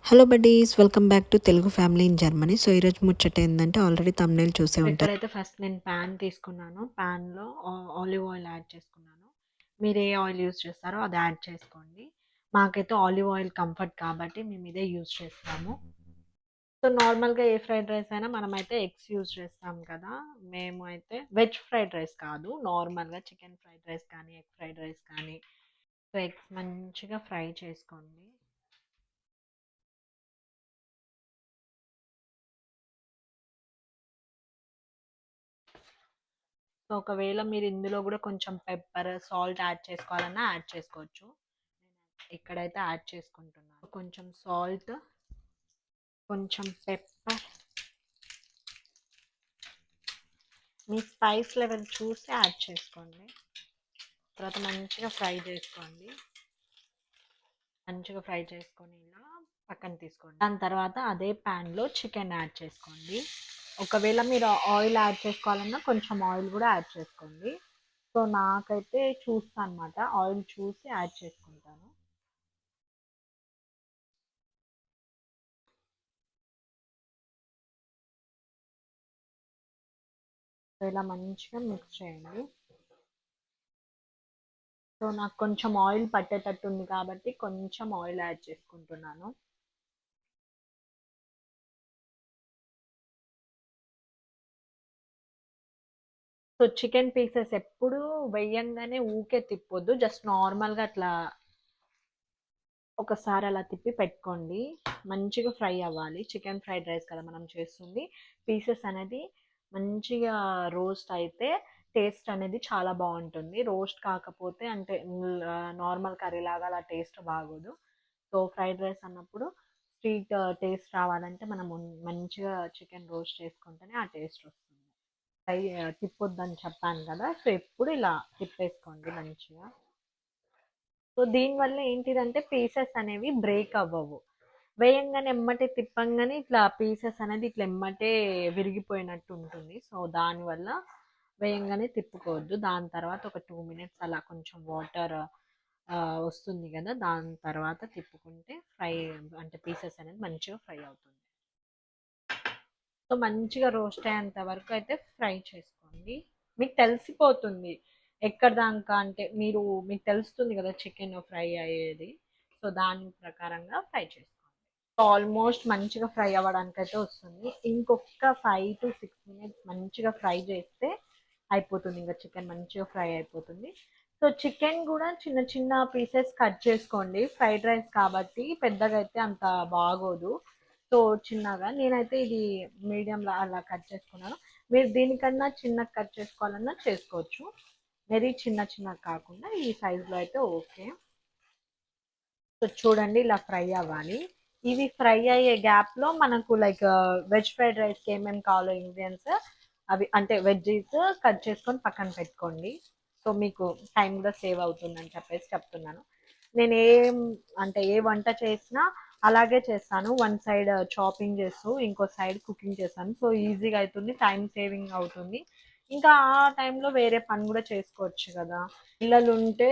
Hello buddies, welcome back to Telugu family in Germany. So ఈరోజు ముచ్చట ఏంటంటే ఆల్రెడీ తమ్నేల్ చూసే ఉంటారు. ఇక్కడైతే ఫస్ట్ నేను ప్యాన్ తీసుకున్నాను. ప్యాన్లో ఆలివ్ ఆయిల్ యాడ్ చేసుకున్నాను. మీరు ఏ ఆయిల్ యూస్ చేస్తారో అది యాడ్ చేసుకోండి. మాకైతే ఆలివ్ ఆయిల్ కంఫర్ట్ కాబట్టి మేము ఇదే యూస్ చేస్తాము. సో నార్మల్గా ఏ ఫ్రైడ్ రైస్ అయినా మనమైతే ఎగ్స్ యూస్ చేస్తాం కదా. మేము అయితే వెజ్ ఫ్రైడ్ రైస్ కాదు, నార్మల్గా చికెన్ ఫ్రైడ్ రైస్ కానీ ఎగ్ ఫ్రైడ్ రైస్ కానీ. సో ఎగ్స్ మంచిగా ఫ్రై చేసుకోండి. సో ఒకవేళ మీరు ఇందులో కూడా కొంచెం పెప్పర్ సాల్ట్ యాడ్ చేసుకోవాలన్నా యాడ్ చేసుకోవచ్చు. ఇక్కడైతే యాడ్ చేసుకుంటున్నాను కొంచెం సాల్ట్, కొంచెం పెప్పర్. మీ స్పైస్ లెవెల్ చూసి యాడ్ చేసుకోండి. తర్వాత మంచిగా ఫ్రై చేసుకోండి. మంచిగా ఫ్రై చేసుకొని ఇలా పక్కన తీసుకోండి. దాని తర్వాత అదే ప్యాన్లో చికెన్ యాడ్ చేసుకోండి. ఒకవేళ మీరు ఆయిల్ యాడ్ చేసుకోవాలన్నా కొంచెం ఆయిల్ కూడా యాడ్ చేసుకోండి. సో నాకైతే చూస్తాను అనమాట, ఆయిల్ చూసి యాడ్ చేసుకుంటాను. సో ఇలా మంచిగా మిక్స్ చేయండి. సో నాకు కొంచెం ఆయిల్ పట్టేటట్టు ఉంది కాబట్టి కొంచెం ఆయిల్ యాడ్ చేసుకుంటున్నాను. సో చికెన్ పీసెస్ ఎప్పుడు వేయంగానే ఊకే తిప్పొద్దు, జస్ట్ నార్మల్గా అట్లా ఒకసారి అలా తిప్పి పెట్టుకోండి. మంచిగా ఫ్రై అవ్వాలి. చికెన్ ఫ్రైడ్ రైస్ కదా మనం చేస్తుంది. పీసెస్ అనేది మంచిగా రోస్ట్ అయితే టేస్ట్ అనేది చాలా బాగుంటుంది. రోస్ట్ కాకపోతే అంటే నార్మల్ కర్రీ లాగా అలా టేస్ట్ బాగోదు. సో ఫ్రైడ్ రైస్ అన్నప్పుడు స్వీట్ టేస్ట్ రావాలంటే మనం మంచిగా చికెన్ రోస్ట్ చేసుకుంటేనే ఆ టేస్ట్ వస్తుంది. ఫ్రై తిప్పొద్దని చెప్పాను కదా, సో ఎప్పుడు ఇలా తిప్పేసుకోండి మంచిగా. సో దీనివల్ల ఏంటిదంటే పీసెస్ అనేవి బ్రేక్ అవ్వవు. వేయంగానే ఎమ్మటే తిప్పంగానే ఇట్లా పీసెస్ అనేది ఇట్లా ఎమ్మటే విరిగిపోయినట్టు ఉంటుంది. సో దానివల్ల వేయంగానే తిప్పుకోవద్దు. దాని తర్వాత ఒక 2 మినిట్స్ అలా కొంచెం వాటర్ వస్తుంది కదా, దాని తర్వాత తిప్పుకుంటే ఫ్రై అంటే పీసెస్ అనేది మంచిగా ఫ్రై అవుతుంది. సో మంచిగా రోస్ట్ అయ్యేంత వరకు అయితే ఫ్రై చేసుకోండి. మీకు తెలిసిపోతుంది ఎక్కడ దాకా అంటే మీకు తెలుస్తుంది కదా చికెన్ ఫ్రై అయ్యేది. సో దాని ప్రకారంగా ఫ్రై చేసుకోండి. ఆల్మోస్ట్ మంచిగా ఫ్రై అవ్వడానికి అయితే వస్తుంది. ఇంకొక 5 to 6 minutes మంచిగా ఫ్రై చేస్తే అయిపోతుంది. ఇంకా చికెన్ మంచిగా ఫ్రై అయిపోతుంది. సో చికెన్ కూడా చిన్న చిన్న పీసెస్ కట్ చేసుకోండి. ఫ్రైడ్ రైస్ కాబట్టి పెద్దగా అయితే అంత బాగోదు. సో చిన్నగా నేనైతే ఇది మీడియంలో అలా కట్ చేసుకున్నాను. మీరు దీనికన్నా చిన్న కట్ చేసుకోవాలన్నా చేసుకోవచ్చు. మరి చిన్న చిన్న కాకుండా ఈ సైజులో అయితే ఓకే. సో చూడండి ఇలా ఫ్రై అవ్వాలి. ఇవి ఫ్రై అయ్యే గ్యాప్లో మనకు లైక్ వెజ్ ఫ్రైడ్ రైస్కి ఏమేమి కావాలో ఇంగ్రీడియంట్స్ అవి అంటే వెజ్జీస్ కట్ చేసుకొని పక్కన పెట్టుకోండి. సో మీకు టైం కూడా సేవ్ అవుతుందని చెప్పేసి చెప్తున్నాను. నేను అంటే ఏ వంట చేసినా అలాగే చేస్తాను. వన్ సైడ్ చాపింగ్ చేస్తూ ఇంకో సైడ్ కుకింగ్ చేస్తాను. సో ఈజీగా అవుతుంది, టైం సేవింగ్ అవుతుంది. ఇంకా ఆ టైంలో వేరే పని కూడా చేసుకోవచ్చు కదా. పిల్లలు ఉంటే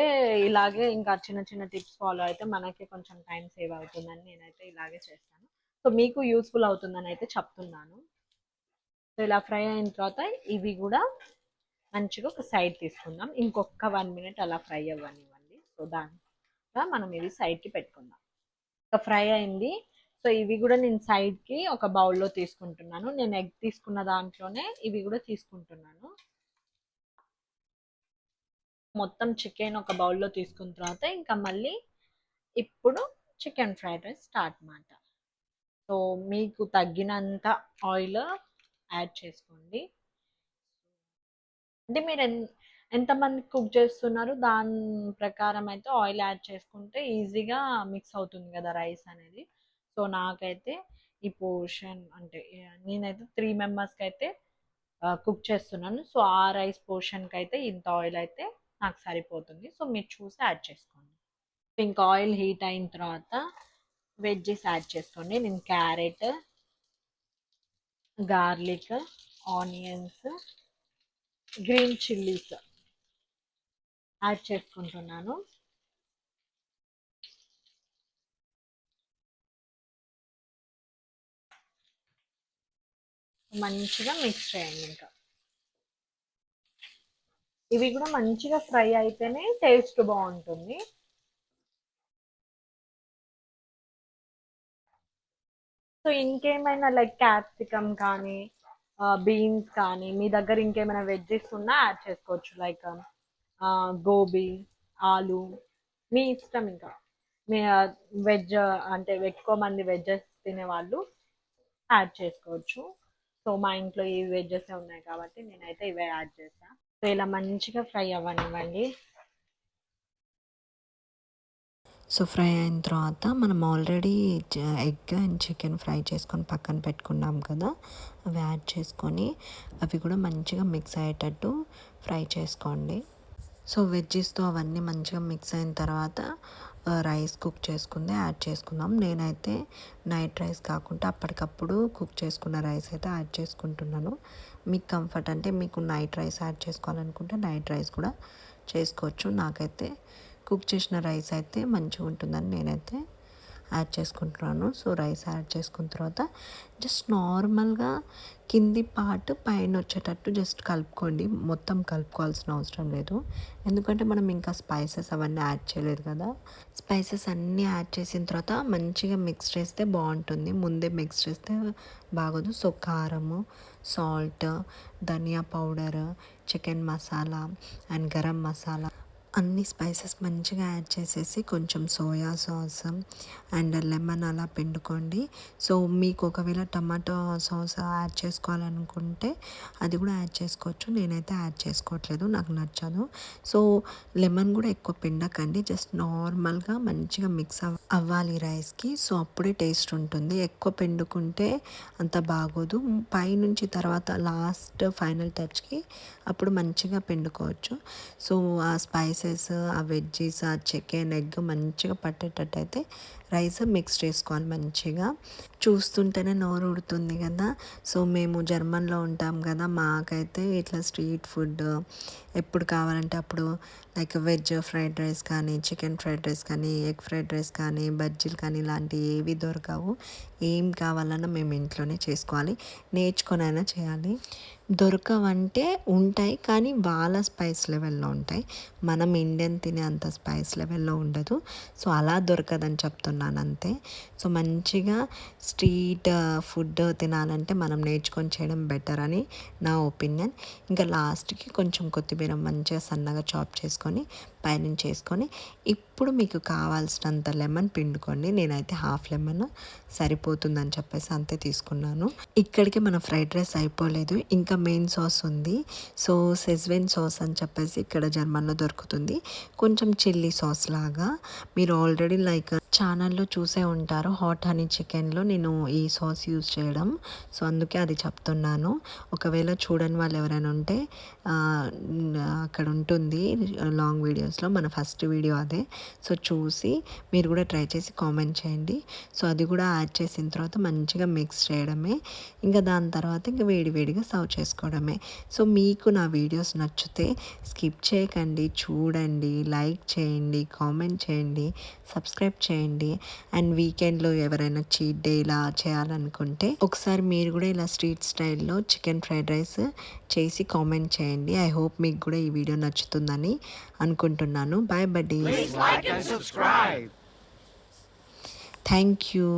ఇలాగే ఇంకా చిన్న చిన్న టిప్స్ ఫాలో అయితే మనకి కొంచెం టైం సేవ్ అవుతుందని నేనైతే ఇలాగే చేస్తాను. సో మీకు యూస్ఫుల్ అవుతుందని అయితే చెప్తున్నాను. సో ఇలా ఫ్రై అయిన తర్వాత ఇవి కూడా మంచిగా ఒక సైడ్ తీసుకుందాం. ఇంకొక 1 minute అలా ఫ్రై అవ్వనివ్వండి. సో దాంట్లో మనం ఇది సైడ్కి పెట్టుకుందాం. ఒక ఫ్రై అయింది. సో ఇవి కూడా నేను సైడ్కి ఒక బౌల్లో తీసుకుంటున్నాను. నేను ఎగ్ తీసుకున్న దాంట్లోనే ఇవి కూడా తీసుకుంటున్నాను. మొత్తం చికెన్ ఒక బౌల్లో తీసుకున్న తర్వాత ఇంకా మళ్ళీ ఇప్పుడు చికెన్ ఫ్రైడ్ రైస్ స్టార్ట్ మాట. సో మీకు తగ్గినంత ఆయిల్ యాడ్ చేసుకోండి. అంటే మీరు ఎంతమంది కుక్ చేస్తున్నారు దాని ప్రకారం అయితే ఆయిల్ యాడ్ చేసుకుంటే ఈజీగా మిక్స్ అవుతుంది కదా రైస్ అనేది. సో నాకైతే ఈ పోర్షన్ అంటే నేనైతే 3 మెంబర్స్కి అయితే కుక్ చేస్తున్నాను. సో ఆ రైస్ పోర్షన్కి అయితే ఇంత ఆయిల్ అయితే నాకు సరిపోతుంది. సో మీరు చూసి యాడ్ చేసుకోండి. ఇంకా ఆయిల్ హీట్ అయిన తర్వాత వెజ్జెస్ యాడ్ చేసుకోండి. నేను carrot, garlic, onions, green chillies add చేసుకుంటున్నాను. మంచిగా మిక్స్ చేయండి. ఇంకా ఇవి కూడా మంచిగా ఫ్రై అయితేనే టేస్ట్ బాగుంటుంది. సో ఇంకేమైనా లైక్ క్యాప్సికమ్ కానీ బీన్స్ కానీ మీ దగ్గర ఇంకేమైనా వెజ్జెస్ ఉన్నా యాడ్ చేసుకోవచ్చు. లైక్ గోబీ, ఆలు, మీ ఇష్టం. ఇంకా మీ వెజ్ అంటే ఎక్కువ మంది వెజ్జెస్ తినేవాళ్ళు యాడ్ చేసుకోవచ్చు. సో మా ఇంట్లో ఈ వెజ్జెస్ ఉన్నాయి కాబట్టి నేనైతే ఇవే యాడ్ చేస్తాను. సో ఇలా మంచిగా ఫ్రై అవ్వనివ్వండి. సో ఫ్రై అయిన తర్వాత మనం already egg and chicken fry చేసుకొని పక్కన పెట్టుకున్నాం కదా, అవి యాడ్ చేసుకొని అవి కూడా మంచిగా మిక్స్ అయ్యేటట్టు ఫ్రై చేసుకోండి. సో వెజ్జెస్తో అవన్నీ మంచిగా మిక్స్ అయిన తర్వాత రైస్ కుక్ చేసుకుంది యాడ్ చేసుకుందాం. నేనైతే నైట్ రైస్ కాకుండా అప్పటికప్పుడు కుక్ చేసుకున్న రైస్ అయితే యాడ్ చేసుకుంటున్నాను. మీకు కంఫర్ట్ అంటే మీకు నైట్ రైస్ యాడ్ చేసుకోవాలనుకుంటే నైట్ రైస్ కూడా చేసుకోవచ్చు. నాకైతే కుక్ చేసిన రైస్ అయితే మంచిగా ఉంటుందని నేనైతే యాడ్ చేసుకుంటున్నాను. సో రైస్ యాడ్ చేసుకున్న తర్వాత జస్ట్ నార్మల్గా కింది పార్ట్ పైన వచ్చేటట్టు జస్ట్ కలుపుకోండి. మొత్తం కలుపుకోవాల్సిన అవసరం లేదు, ఎందుకంటే మనం ఇంకా స్పైసెస్ అవన్నీ యాడ్ చేయలేదు కదా. స్పైసెస్ అన్నీ యాడ్ చేసిన తర్వాత మంచిగా మిక్స్ చేస్తే బాగుంటుంది. ముందే మిక్స్ చేస్తే బాగోదు. సో కారము, సాల్ట్, ధనియా powder, chicken masala and garam masala అన్ని స్పైసెస్ మంచిగా యాడ్ చేసేసి కొంచెం సోయా సాస్ అండ్ లెమన్ అలా పిండుకోండి. సో మీకు ఒకవేళ టమాటో సాస్ యాడ్ చేసుకోవాలనుకుంటే అది కూడా యాడ్ చేసుకోవచ్చు. నేనైతే యాడ్ చేసుకోవట్లేదు, నాకు నచ్చదు. సో లెమన్ కూడా ఎక్కువ పిండకండి, జస్ట్ నార్మల్గా మంచిగా మిక్స్ అవ్వాలి రైస్కి. సో అప్పుడే టేస్ట్ ఉంటుంది. ఎక్కువ పిండుకుంటే అంత బాగోదు. పైనుంచి తర్వాత లాస్ట్ ఫైనల్ టచ్కి అప్పుడు మంచిగా పిండుకోవచ్చు. సో ఆ స్పైసెస్, ఆ వెజ్జీస్, ఆ చికెన్, ఎగ్ మంచిగా పట్టేటట్టు అయితే రైస్ మిక్స్ చేసుకోవాలి మంచిగా. చూస్తుంటేనే నోరు ఉడుతుంది కదా. సో మేము జర్మన్లో ఉంటాం కదా, మాకైతే ఇట్లా స్ట్రీట్ ఫుడ్ ఎప్పుడు కావాలంటే అప్పుడు లైక్ వెజ్ ఫ్రైడ్ రైస్ కానీ, చికెన్ ఫ్రైడ్ రైస్ కానీ, ఎగ్ ఫ్రైడ్ రైస్ కానీ, బజ్జీలు కానీ ఇలాంటివి ఏవి దొరకవు. ఏం కావాలన్నా మేము ఇంట్లోనే చేసుకోవాలి, నేర్చుకొనైనా చేయాలి. దొరకవంటే ఉంటాయి కానీ వాళ్ళ స్పైస్ లెవెల్లో ఉంటాయి, మనం ఇండియన్ తినే అంత స్పైస్ లెవెల్లో ఉండదు. సో అలా దొరకదని చెప్తున్నాను అంతే. సో మంచిగా స్ట్రీట్ ఫుడ్ తినాలంటే మనం నేర్చుకొని చేయడం బెటర్ అని నా ఒపీనియన్. ఇంకా లాస్ట్కి కొంచెం కొత్తిమీర మంచిగా సన్నగా చాప్ చేసుకొని పైనుంచి వేసుకొని ఇప్పుడు మీకు కావాల్సినంత లెమన్ పిండుకోండి. నేనైతే హాఫ్ లెమన్ సరిపోతుందని చెప్పేసి అంతే తీసుకున్నాను. ఇక్కడికి మన ఫ్రైడ్ రైస్ అయిపోలేదు, ఇంకా మెయిన్ సాస్ ఉంది. సో సెజ్వెన్ సాస్ అని చెప్పేసి ఇక్కడ జర్మన్లో దొరుకుతుంది, కొంచెం చిల్లీ సాస్ లాగా. మీరు ఆల్రెడీ లైక్ ఛానల్లో చూసే ఉంటారు, హాట్ హనీ చికెన్లో నేను ఈ సాస్ యూజ్ చేయడం. సో అందుకే అది చెప్తున్నాను. ఒకవేళ చూడని వాళ్ళు ఎవరైనా ఉంటే అక్కడ ఉంటుంది లాంగ్ వీడియోస్లో, మన ఫస్ట్ వీడియో అదే. సో చూసి మీరు కూడా ట్రై చేసి కామెంట్ చేయండి. సో అది కూడా యాడ్ చేసిన తర్వాత మంచిగా మిక్స్ చేయడమే. ఇంకా దాని తర్వాత ఇంకా వేడివేడిగా సర్వ్ చేసుకోవడమే. సో మీకు నా వీడియోస్ నచ్చితే స్కిప్ చేయకండి, చూడండి, లైక్ చేయండి, కామెంట్ చేయండి, సబ్స్క్రైబ్ చేయండి. అండ్ వీకెండ్లో ఎవరైనా చీట్ డే ఇలా చేయాలనుకుంటే ఒకసారి మీరు కూడా ఇలా స్ట్రీట్ స్టైల్లో చికెన్ ఫ్రైడ్ రైస్ చేసి కామెంట్ చేయండి. ఐ హోప్ మీకు కూడా ఈ వీడియో నచ్చుతుందని అనుకుంటున్నాను. బాయ్ బడ్డీ, థ్యాంక్ యూ.